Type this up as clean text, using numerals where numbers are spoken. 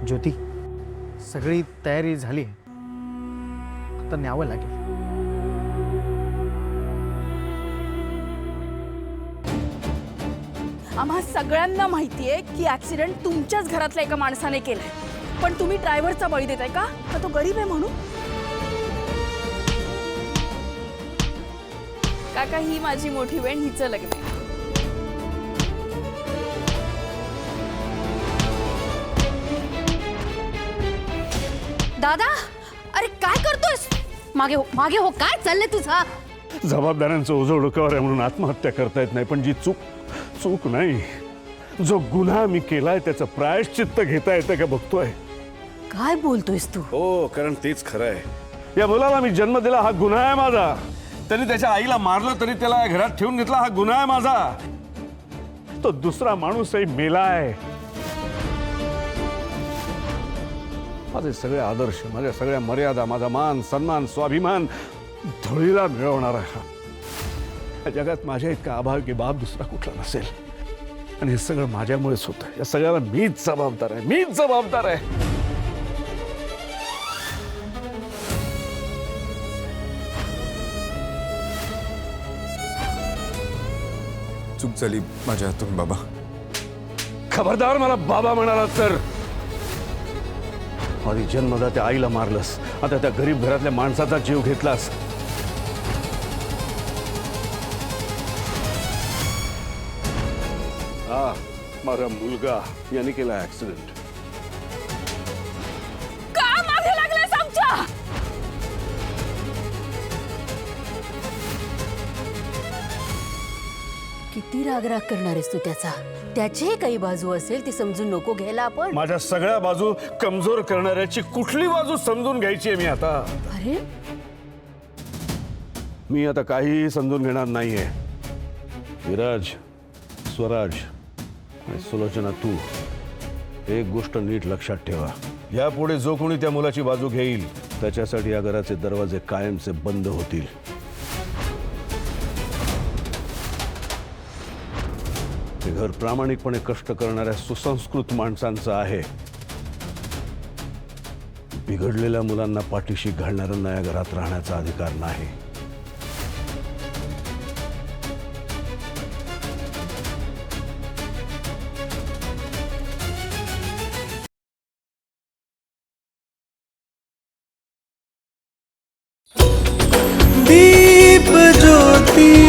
ज्योती, सगळी तयारी झाली, आता न्यावं लागेल. आम्हा सगळ्यांना माहितीये की ऍक्सिडेंट तुमच्याच घरातल्या एका माणसाने केलाय, पण तुम्ही ड्रायव्हरचा बळी देताय का तो गरीब आहे म्हणून? काका, ही माझी मोठी बहीण, हिचं लग्न आहे. दादा, अरे काय करतोयस? मागे हो, मागे हो. काय चाललंय तुझं? जबाबदाऱ्यांचं ओझं डोक्यावर आहे म्हणून आत्महत्या करता येत नाही, पण जी चूक नाही, जो गुन्हा मी केलाय त्याचं प्रायश्चित्त घेता येतं का बघतोय. काय बोलतोयस तू? हो, कारण तेच खरं आहे. या मुलाला मी जन्म दिला हा गुन्हा आहे माझा. त्यांनी त्याच्या आईला मारलं तरी त्याला या घरात ठेवून घेतला हा गुन्हा आहे माझा. तो दुसरा माणूसही मेलाय. माझे सगळे आदर्श, माझ्या सगळ्या मर्यादा, माझा मान सन्मान स्वाभिमान धुळीला मिळवणारा हा. या जगात माझ्या इतका अभाग्य बाप दुसरा कुठला नसेल. आणि हे सगळं माझ्यामुळेच होतं. या सगळ्याला मीच जबाबदार आहे, मीच जबाबदार आहे. चूक झाली माझ्या हातून बाबा. खबरदार मला बाबा म्हणाला तर. माझी जन्मदात्या आईला मारलंस, आता त्या गरीब घरातल्या माणसाचा जीव घेतलास. हा माझा मुलगा याने केला ऍक्सिडेंट. का मागे लागलायस आमच्या? किती रागराग करणार आहेस तू त्याचा? त्याची काही बाजू असेल ती समजून नको घ्यायला आपण. माझ्या सगळ्या बाजू कमजोर करणाऱ्याची कुठली बाजू समजून घ्यायची आहे मी आता? अरे, मी आता काहीही समजून घेणार नाहीये. विराज, स्वराज आणि सुलोचना, तू एक गोष्ट नीट लक्षात ठेवा. यापुढे जो कोणी त्या मुलाची बाजू घेईल त्याच्यासाठी या घराचे दरवाजे कायमचे बंद होतील. हे घर प्रामाणिकपणे कष्ट करणाऱ्या सुसंस्कृत माणसांचं आहे. बिघडलेल्या मुलांना पाठीशी घालणाऱ्यांना या घरात राहण्याचा अधिकार नाही. दीप ज्योति